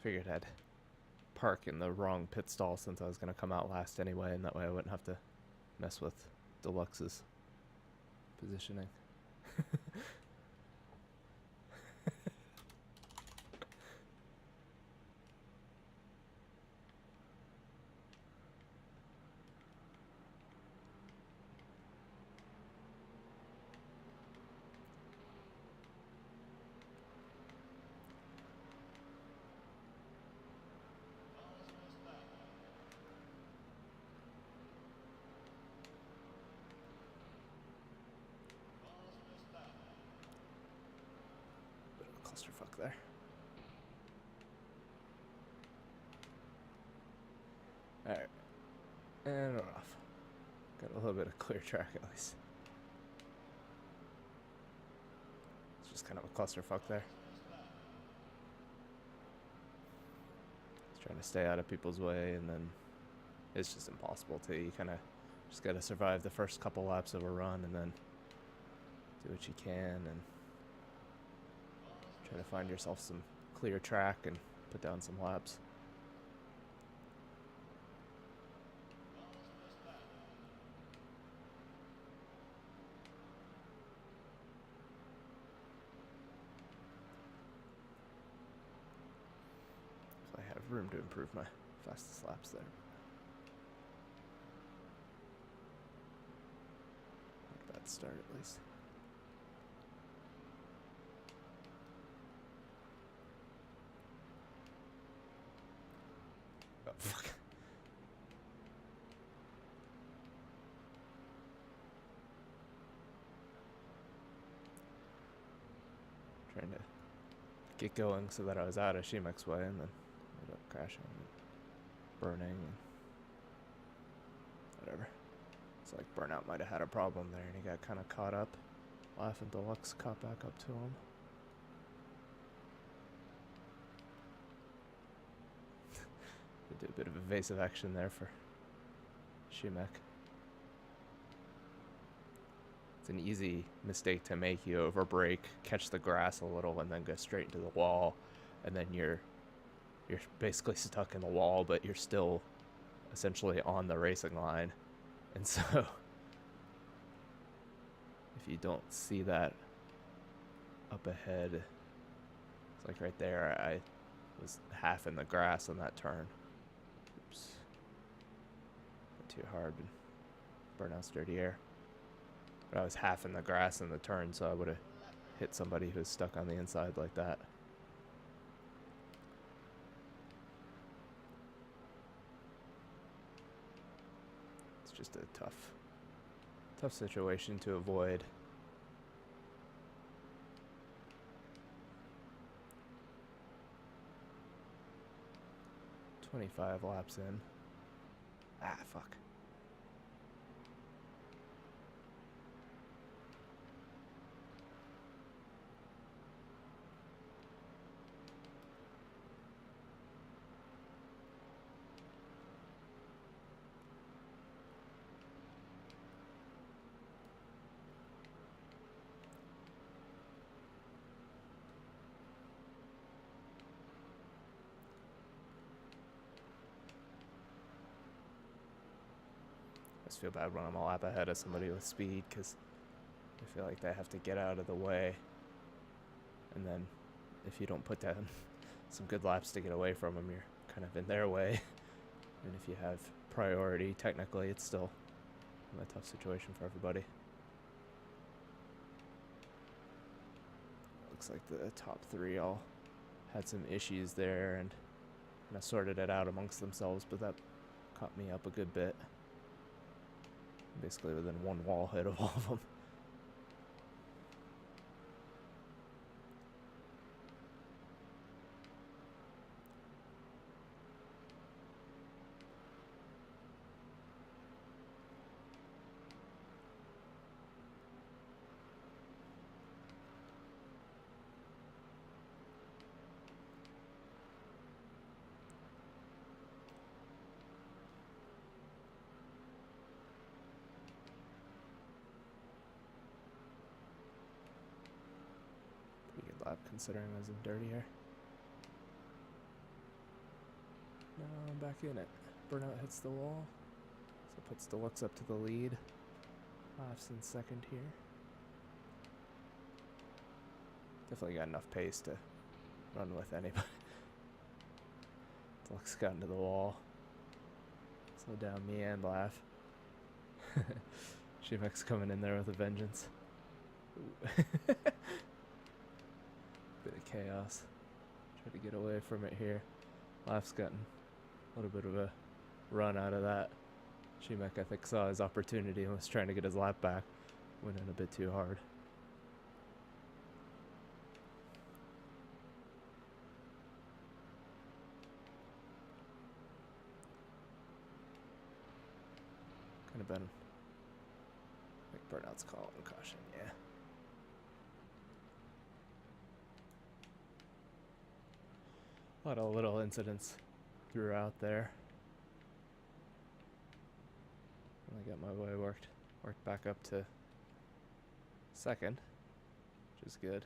Figured I'd park in the wrong pit stall since I was going to come out last anyway, and that way I wouldn't have to mess with Deluxe's positioning. Clusterfuck there. Alright. And we're off. Got a little bit of clear track at least. It's just kind of a clusterfuck there. Just trying to stay out of people's way, and then it's just impossible to. You kind of just got to survive the first couple laps of a run and then do what you can and try to find yourself some clear track and put down some laps. So I have room to improve my fastest laps there. Not a bad start at least. Oh, fuck. Trying to get going so that I was out of Shimek's way, and then ended up crashing and burning and whatever. It's like Burnout might have had a problem there, and he got kind of caught up. Laughing Deluxe caught back up to him. Did a bit of evasive action there for Shimek. It's an easy mistake to make. You overbrake, catch the grass a little, and then go straight into the wall, and then you're basically stuck in the wall, but you're still essentially on the racing line. And so if you don't see that up ahead, it's like right there, I was half in the grass on that turn. Oops. Went too hard and Burnout's dirty air. But I was half in the grass in the turn, so I would have hit somebody who was stuck on the inside like that. It's just a tough situation to avoid. "25 laps in." Ah, fuck. I just feel bad when I'm a lap ahead of somebody with speed, because I feel like they have to get out of the way, and then if you don't put down some good laps to get away from them, you're kind of in their way. And if you have priority, technically it's still a tough situation for everybody. Looks like the top three all had some issues there and kind of sorted it out amongst themselves, but that caught me up a good bit. Basically within one wall hit of all of them. Pretty good lap considering I was in dirty air. back in it. Burnout hits the wall. So puts Deluxe up to the lead. Laughs in second here. Definitely got enough pace to run with anybody. Deluxe got into the wall. Slow down me and Laugh. Shimek's coming in there with a vengeance. Bit of chaos. Try to get away from it here. Laugh's gotten a little bit of a run out of that. Shimek, I think, saw his opportunity and was trying to get his lap back. Went in a bit too hard. Kind of been like Burnout's call and caution, yeah. A lot of little incidents throughout there. I got my way worked back up to second, which is good.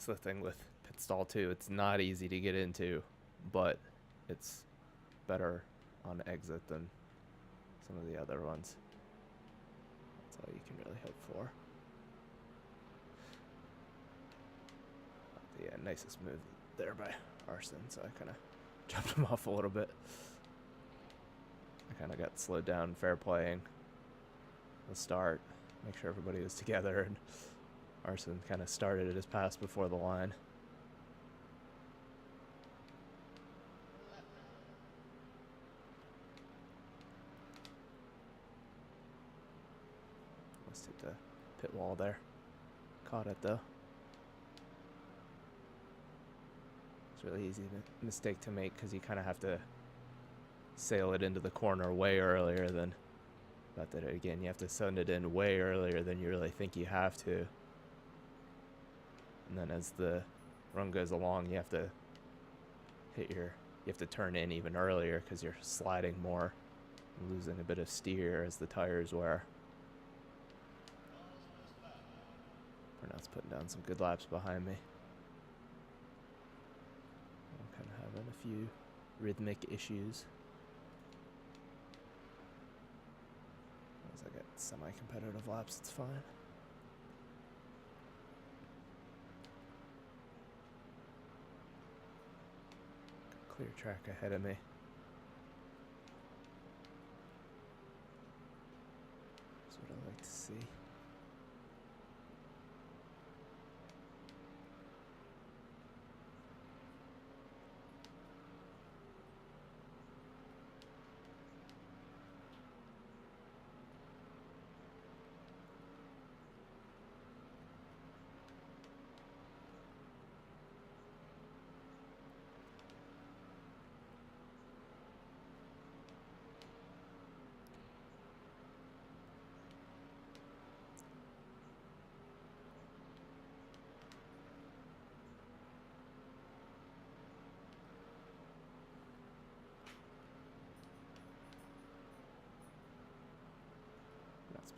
The thing with pit stall too, it's not easy to get into, but it's better on exit than some of the other ones. That's all you can really hope for. Yeah, nicest move there by Arson, so I kind of jumped him off a little bit. I kind of got slowed down fair playing the start, make sure everybody was together, and Arson kind of started his pass before the line. Let's hit the pit wall there. Caught it though. It's a really easy mistake to make because you kind of have to sail it into the corner way earlier than. But then again, you have to send it in way earlier than you really think you have to. And then as the run goes along, you have to turn in even earlier because you're sliding more, losing a bit of steer as the tires wear. Burnout's putting down some good laps behind me. I'm kind of having a few rhythmic issues. As I get semi-competitive laps, it's fine. Clear track ahead of me. That's what I like to see.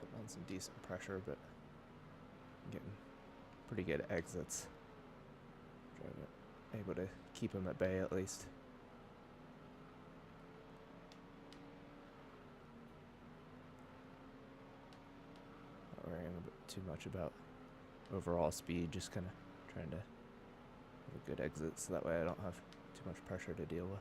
Putting on some decent pressure, but getting pretty good exits. Able to keep him at bay at least. Not worrying a bit too much about overall speed, just kind of trying to a good exit so that way I don't have too much pressure to deal with.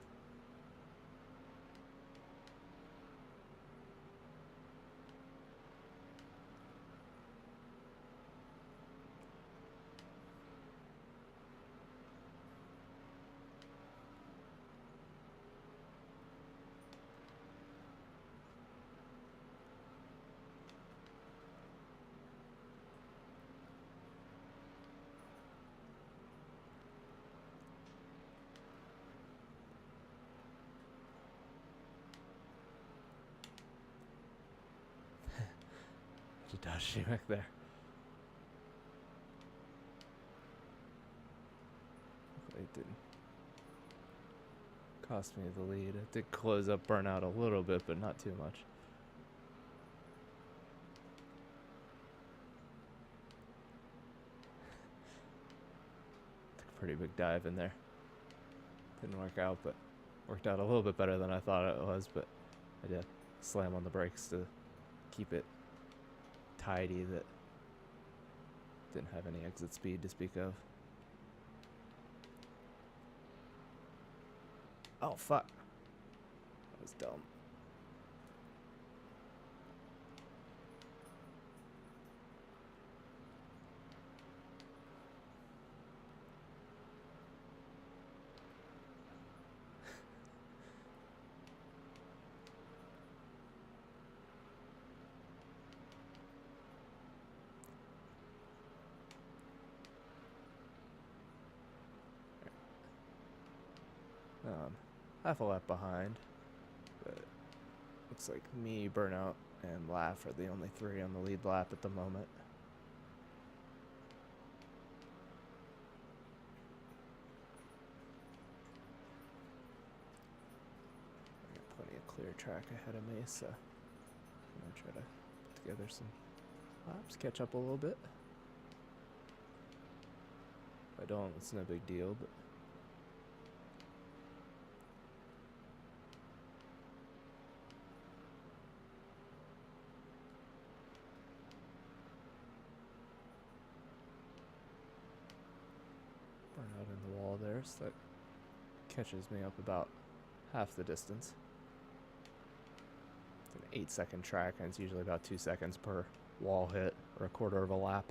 Dodge back there. It didn't cost me the lead. It did close up burnout a little bit, but not too much. Took a pretty big dive in there. Didn't work out, but worked out a little bit better than I thought it was, but I did slam on the brakes to keep it tidy that didn't have any exit speed to speak of. Oh fuck. That was dumb. Half a lap behind, but looks like me, Burnout, and Laugh are the only three on the lead lap at the moment. I got plenty of clear track ahead of me, so I'm gonna try to put together some laps, catch up a little bit. If I don't, it's no big deal, but Burnout in the wall there, so that catches me up about half the distance. It's an 8-second track, and it's usually about 2 seconds per wall hit, or a quarter of a lap.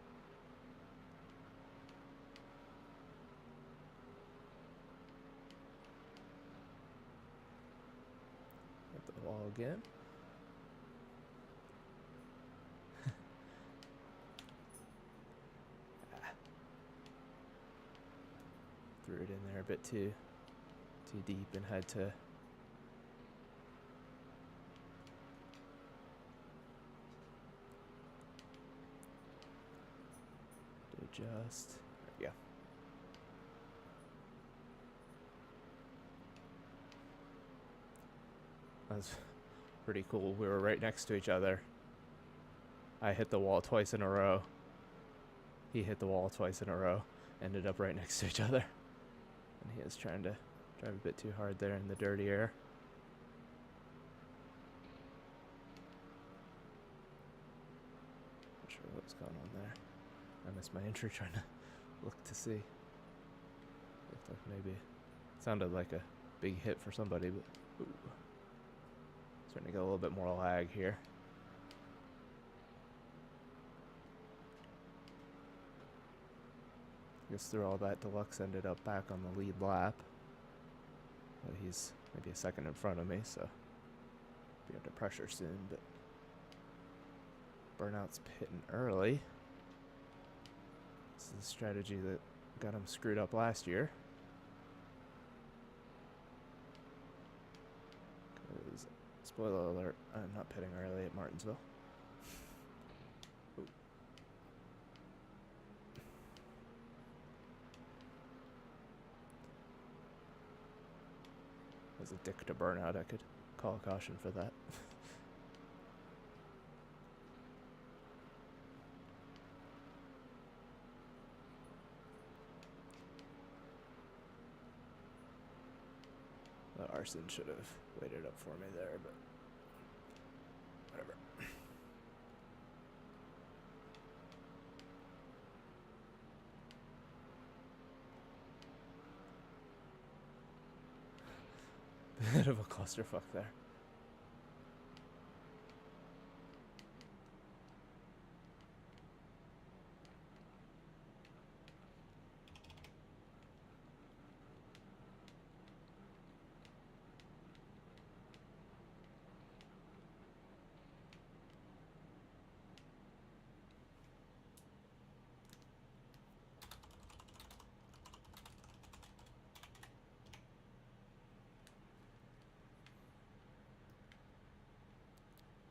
Hit the wall again. Threw it in there a bit too deep and had to adjust. There we go. That was pretty cool. We were right next to each other. I hit the wall twice in a row. He hit the wall twice in a row. Ended up right next to each other. And he was trying to drive a bit too hard there in the dirty air. Not sure what was going on there. I missed my entry trying to look to see. Looked like maybe sounded like a big hit for somebody, but ooh. Starting to get a little bit more lag here. I guess through all that, Deluxe ended up back on the lead lap. But he's maybe a second in front of me, so be under pressure soon. But Burnout's pitting early. This is the strategy that got him screwed up last year. 'Cause, spoiler alert, I'm not pitting early at Martinsville. Ooh. As a dick to Burnout, I could call a caution for that. The Arson should have waited up for me there, but whatever. bit of a clusterfuck there.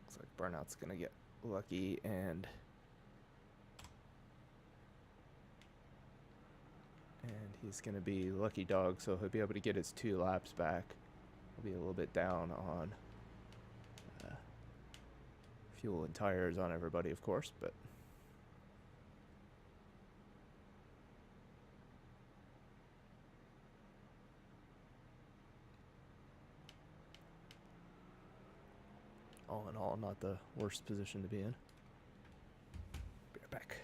Looks like Burnout's gonna get lucky and he's gonna be lucky dog, so he'll be able to get his 2 laps back. He'll be a little bit down on fuel and tires on everybody, of course, but all in all, not the worst position to be in. Be right back.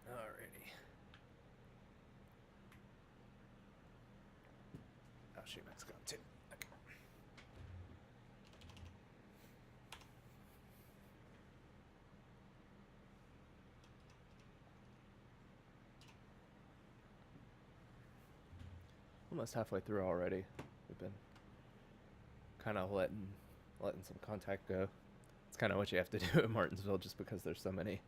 Alrighty. Oh shoot, Max got him too. Okay. Almost halfway through already. We've been kind of letting some contact go. It's kind of what you have to do at Martinsville, just because there's so many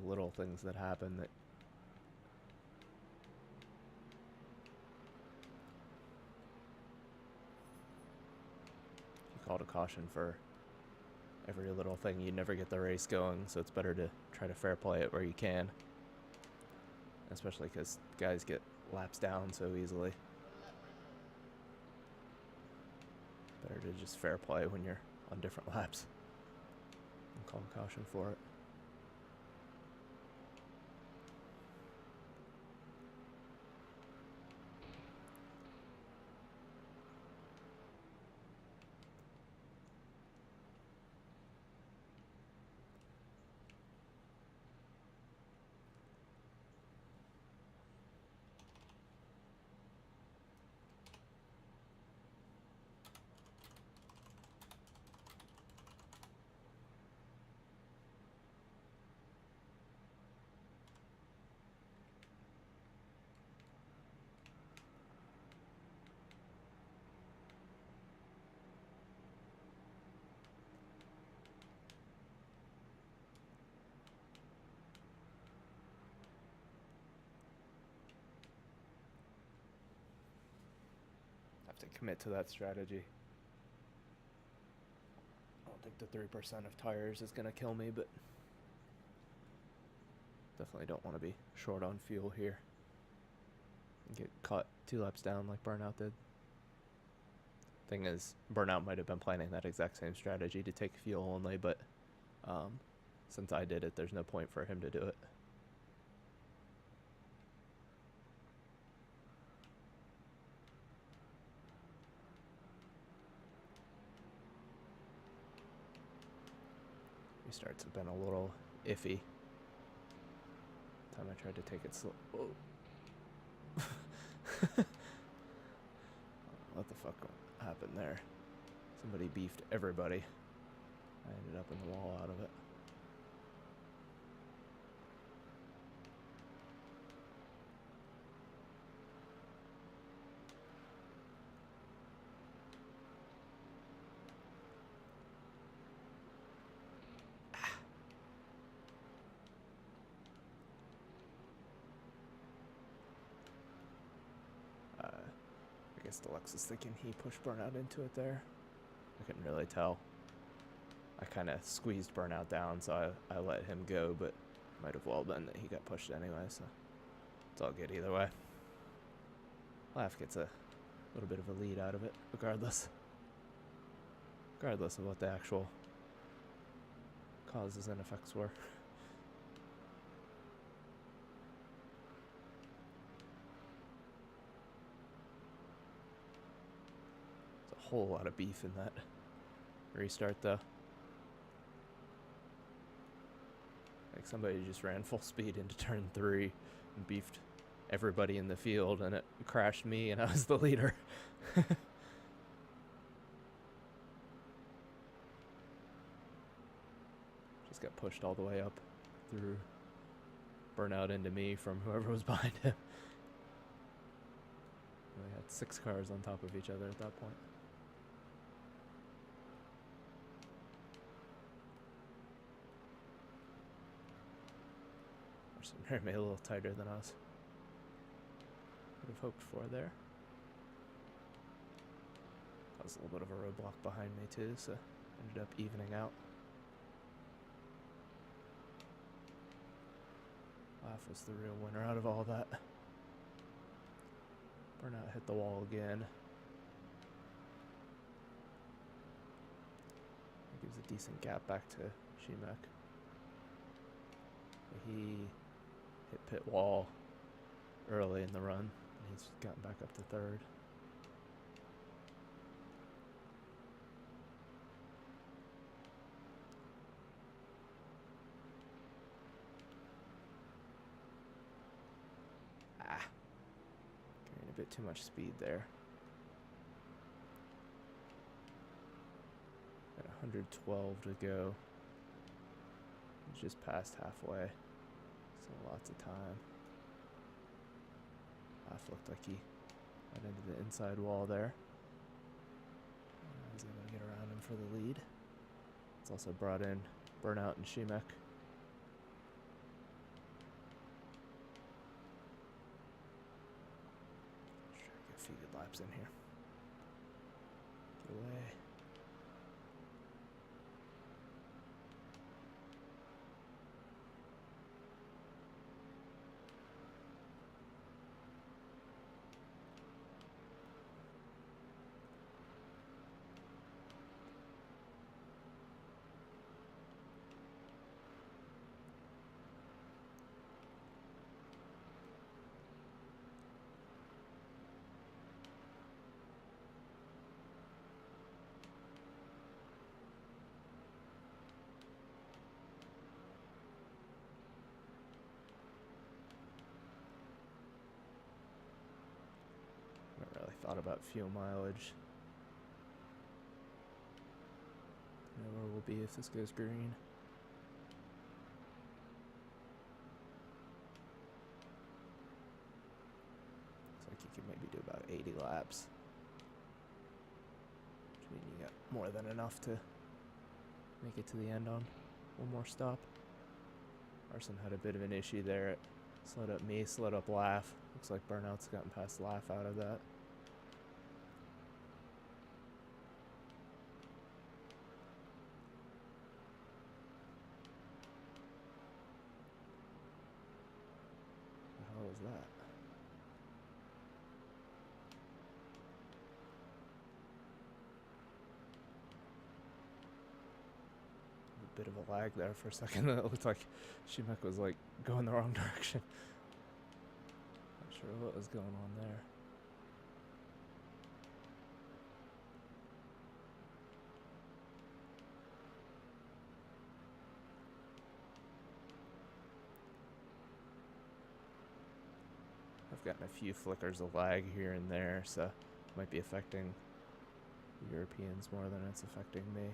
little things that happen that if you called a caution for every little thing, you never get the race going, so it's better to try to fair play it where you can, especially because guys get laps down so easily. Better to just fair play when you're on different laps and call a caution for it. To commit to that strategy. I don't think the 3% of tires is gonna kill me, but definitely don't want to be short on fuel here and get caught 2 laps down like Burnout did. Thing is, Burnout might have been planning that exact same strategy to take fuel only, but since I did it, there's no point for him to do it. Restarts have been a little iffy. Time I tried to take it slow. Whoa. What the fuck happened there? Somebody beefed everybody. I ended up in the wall out of it. guess Deluxe is thinking he pushed Burnout into it there. I couldn't really tell. I kind of squeezed Burnout down, so I let him go, but might have well been that he got pushed anyway, so it's all good either way. Laugh gets a little bit of a lead out of it, regardless of what the actual causes and effects were. There's a whole lot of beef in that restart, though. Like somebody just ran full speed into turn 3 and beefed everybody in the field, and it crashed me, and I was the leader. Just got pushed all the way up through Burnout into me from whoever was behind him. We had 6 cars on top of each other at that point. Martinsville made a little tighter than us would have hoped for there. That was a little bit of a roadblock behind me too, so ended up evening out. Laugh was the real winner out of all that. Burnout hit the wall again. It gives a decent gap back to Shemek. He hit pit wall early in the run, and he's gotten back up to 3rd. Carrying a bit too much speed there. Got 112 to go. He's just past halfway, so lots of time. Looked like he went into the inside wall there. I was able to get around him for the lead. It's also brought in Burnout and Shemek. Try to get a few good laps in here. Get away. Thought about fuel mileage. Know where we'll be if this goes green. Looks like you could maybe do about 80 laps. Which means you got more than enough to make it to the end on one more stop. Arson had a bit of an issue there. It slowed up me, slowed up Laugh. Looks like Burnout's gotten past Laugh out of that. What was that? A bit of a lag there for a second. It looked like Shemek was like going the wrong direction. Not sure what was going on there. I've gotten a few flickers of lag here and there, so it might be affecting Europeans more than it's affecting me.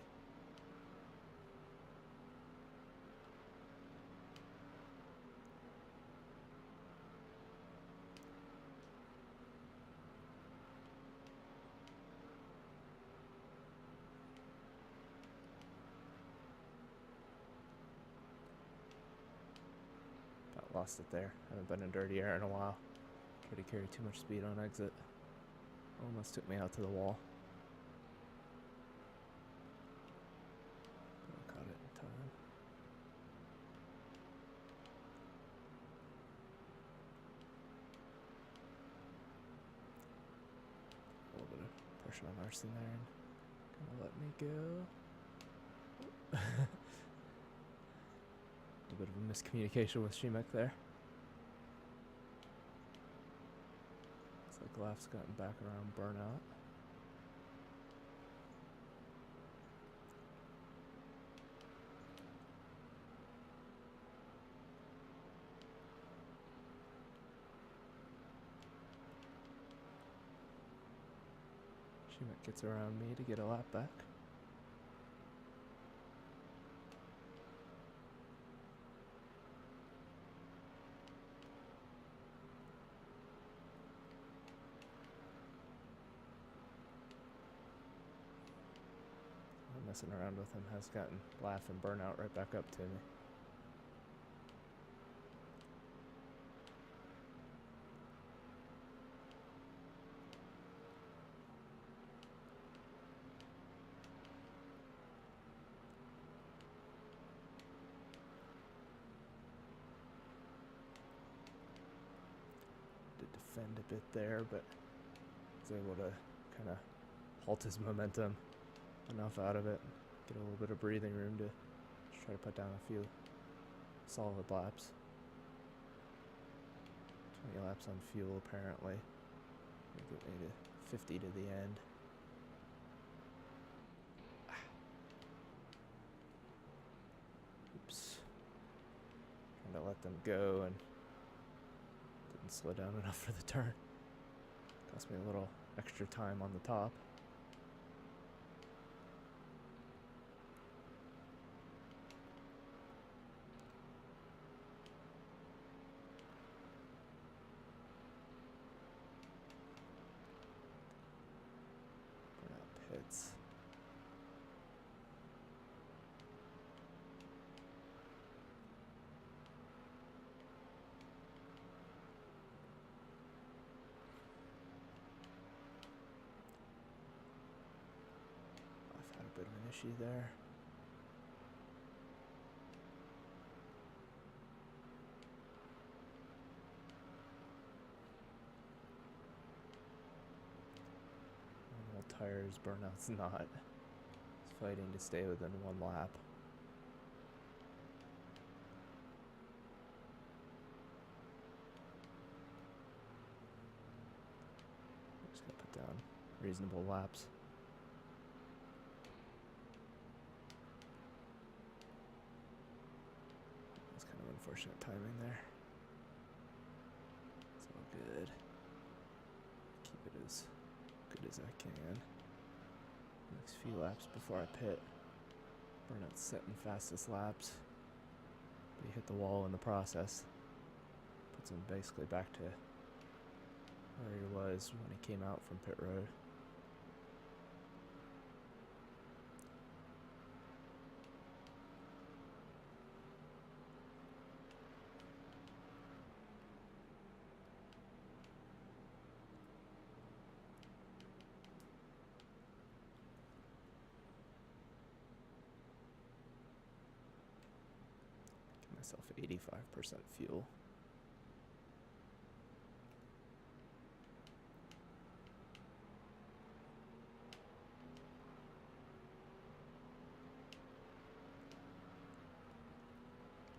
About lost it there. Haven't been in dirty air in a while. Try to carry too much speed on exit. Almost took me out to the wall. But I caught it in time. A little bit of pressure on Arson there and gonna let me go. A little bit of a miscommunication with Shemek there. Looks like Laugh's gotten back around burnout. Shemek gets around me to get a lap back. Messing around with him has gotten Laugh and burnout right back up to me. Did defend a bit there, but was able to kind of halt his momentum enough out of it, get a little bit of breathing room to just try to put down a few solid laps. 20 laps on fuel apparently. Get me to 50 to the end. Oops. Trying to let them go and didn't slow down enough for the turn. Cost me a little extra time on the top. Pits. I've had a bit of an issue there. Tires, burnout's not. It's fighting to stay within one lap. Just gonna put down reasonable laps. That's kind of unfortunate timing there. It's all good. Keep it as good as I can. Next few laps before I pit. Burnout's setting fastest laps. But he hit the wall in the process. Puts him basically back to where he was when he came out from pit road. Myself 85% fuel.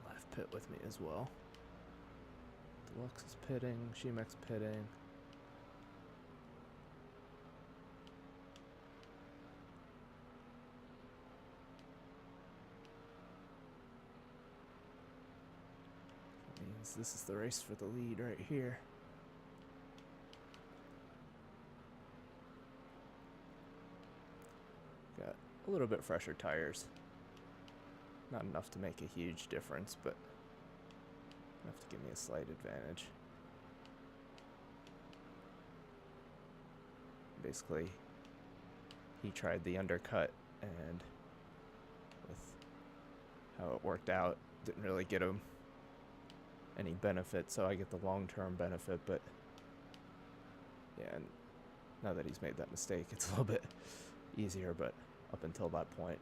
Left pit with me as well. Deluxe is pitting, Shemek's pitting. This is the race for the lead right here. Got a little bit fresher tires. Not enough to make a huge difference, but enough to give me a slight advantage. Basically, he tried the undercut, and with how it worked out, didn't really get him any benefit, so I get the long-term benefit, but yeah, and Now that he's made that mistake, it's a little bit easier, but up until that point,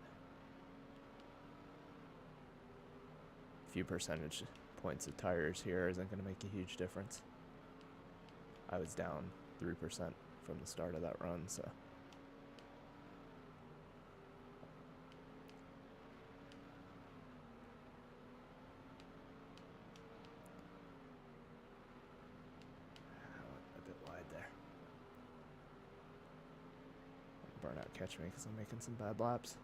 a few percentage points of tires here isn't going to make a huge difference. I was down 3% from the start of that run, so. A bit wide there. Burnout catch me because I'm making some bad laps.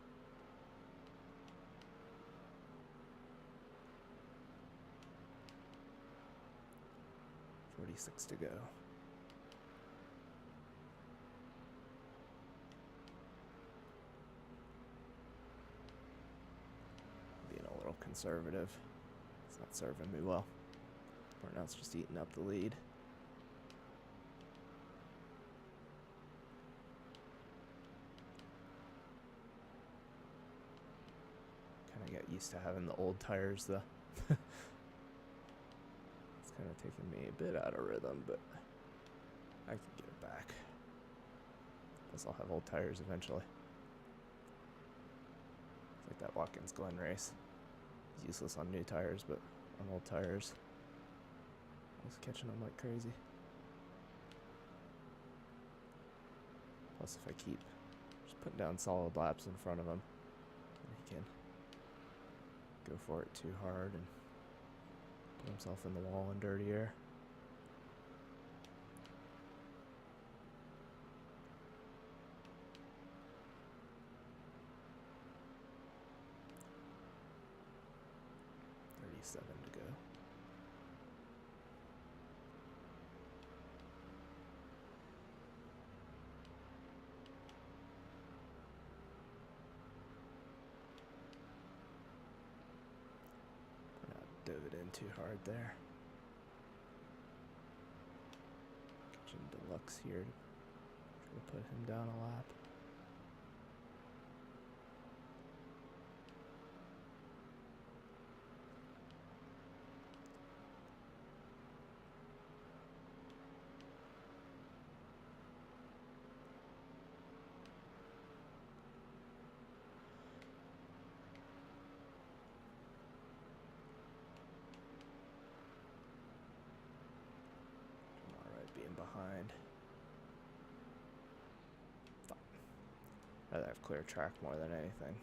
.46 to go. Being a little conservative. It's not serving me well. Burnout's just eating up the lead. Kind of get used to having the old tires though. It's kind of taking me a bit out of rhythm, but I can get it back. Guess I'll have old tires eventually. It's like that Watkins Glen race. It's useless on new tires, but on old tires, I was catching them like crazy. Plus, if I keep just putting down solid laps in front of him, he can go for it too hard and put himself in the wall in dirty air. .37 to go. Dove it in too hard there. Catching Deluxe here to put him down a lap. Behind. I'd rather have clear track more than anything.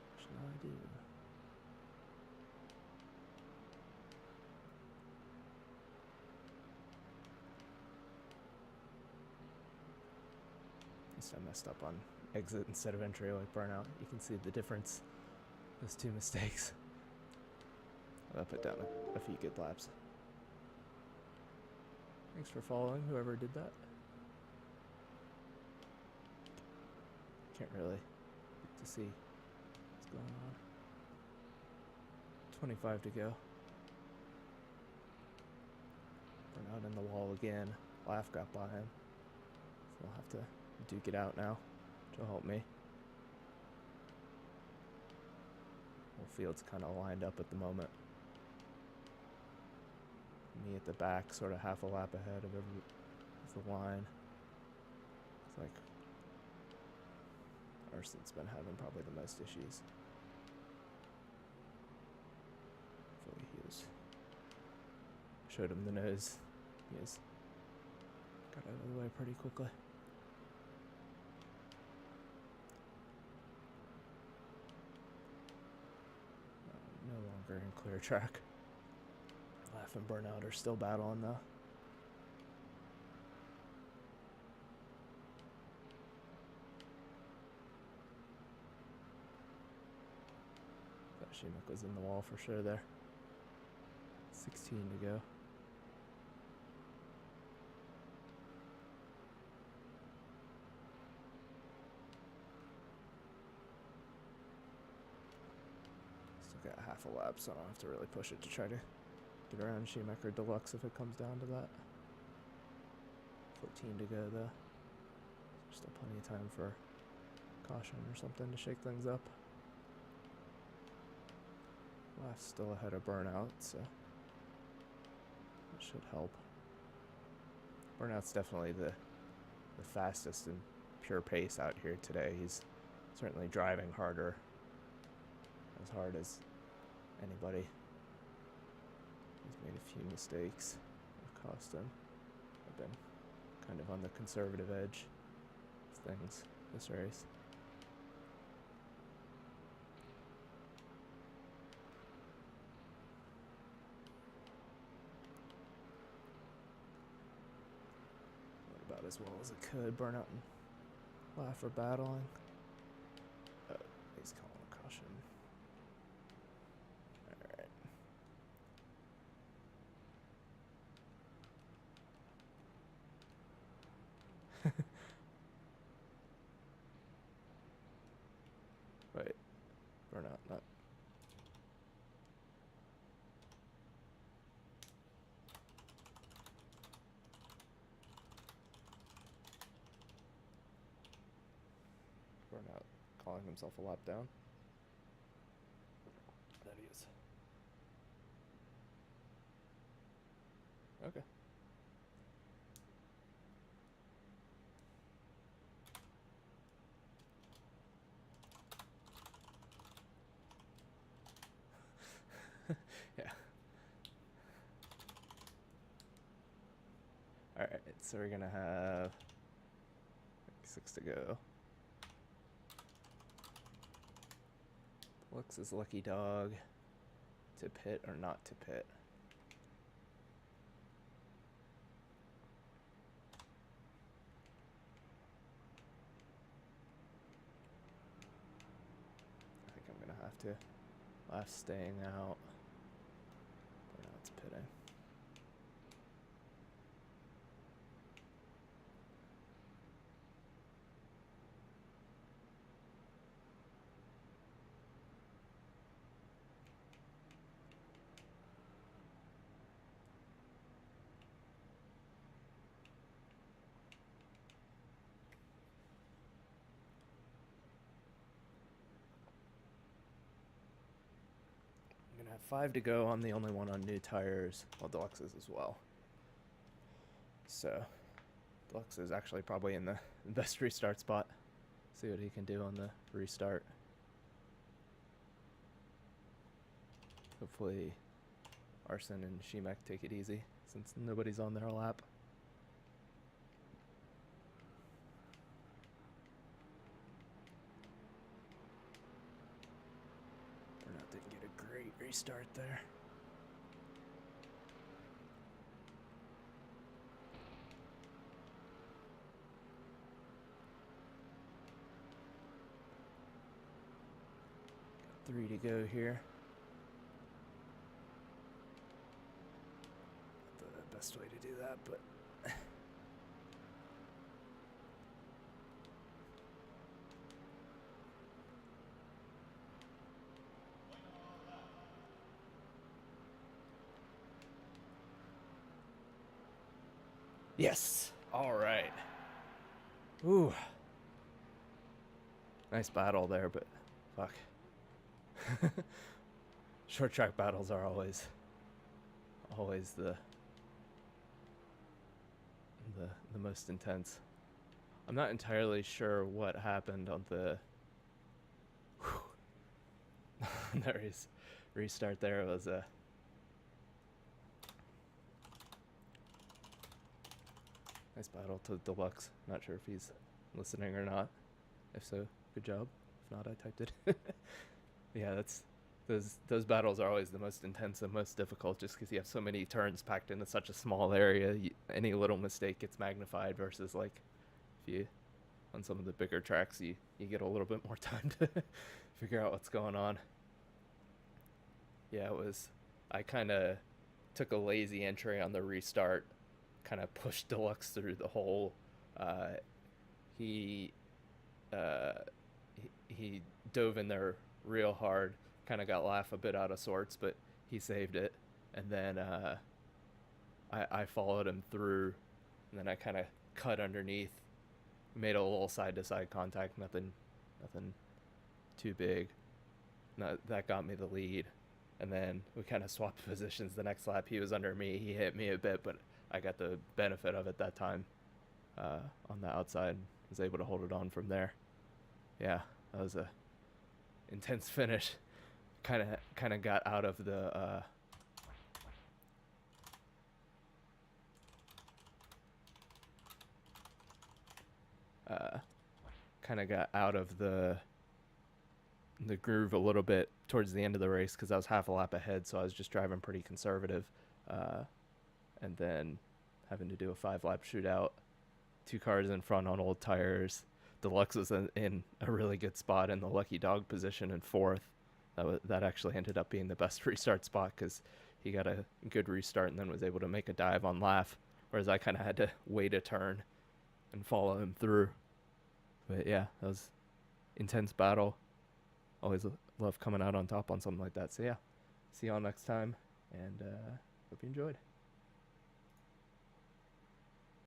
What should I do? Guess I messed up on exit instead of entry like burnout. You can see the difference. Those two mistakes. I'll put down a few good laps. Thanks for following, whoever did that. Can't really get to see what's going on. 25 to go. Burnout in the wall again. Laugh got by him. So I'll have to duke it out now, which will help me. Whole field's kind of lined up at the moment. Me at the back, sort of half a lap ahead of the line. It's like Arson's been having probably the most issues. Hopefully he showed him the nose. He has got out of the way pretty quickly. No longer in clear track. Laugh and Burnout are still battling though. Thought Shemek was in the wall for sure there. 16 to go. Still got half a lap, so I don't have to really push it to try to get around Shemek or Deluxe if it comes down to that. 14 to go though. Still plenty of time for caution or something to shake things up. Laugh's still ahead of Burnout, so that should help. Burnout's definitely the fastest and pure pace out here today. He's certainly driving harder, as hard as anybody. He's made a few mistakes that cost him. I've been kind of on the conservative edge of things this race. About as well as it could. Burnout and Laugh are battling. He's calling a caution. Alright. Wait. Burnout, not. Burnout calling himself a lap down. That he is. Okay. Yeah. Alright, so we're gonna have 6 to go. Looks as lucky dog to pit or not to pit. I think I'm gonna have to. Laugh staying out. Burnout's pitting. I'm gonna have 5 to go. I'm the only one on new tires. Well, Deluxe is as well. So, Deluxe is actually probably in the best restart spot. See what he can do on the restart. Hopefully, Arson and Shemek take it easy since nobody's on their lap. Burnout didn't get a great restart there. Got 3 to go here. Not the best way to do that, but yes. All right. Ooh. Nice battle there, but fuck. Short track battles are always the most intense. I'm not entirely sure what happened on the there is restart there. It was a nice battle to Deluxe. Not sure if he's listening or not. If so, good job. If not, I typed it. Yeah, those battles are always the most intense and most difficult just because you have so many turns packed into such a small area. Any little mistake gets magnified versus like if you on some of the bigger tracks you get a little bit more time to figure out what's going on. Yeah, I kind of took a lazy entry on the restart, kind of pushed Deluxe through the hole. He dove in there real hard, kind of got Laugh a bit out of sorts, but he saved it. And then I followed him through, and then I kind of cut underneath, made a little side-to-side contact, nothing too big. That got me the lead. And then we kind of swapped positions the next lap. He was under me, he hit me a bit, but I got the benefit of it that time on the outside. Was able to hold it on from there. Yeah, that was a intense finish. Kind of got out of the kind of got out of the groove a little bit towards the end of the race because I was half a lap ahead, so I was just driving pretty conservative, and then having to do a 5-lap shootout. 2 cars in front on old tires. Deluxe was in a really good spot in the lucky dog position in 4th. That actually ended up being the best restart spot because he got a good restart and then was able to make a dive on Laugh, whereas I kind of had to wait a turn and follow him through. But yeah, that was intense battle. Always love coming out on top on something like that. So yeah, see y'all next time, and hope you enjoyed.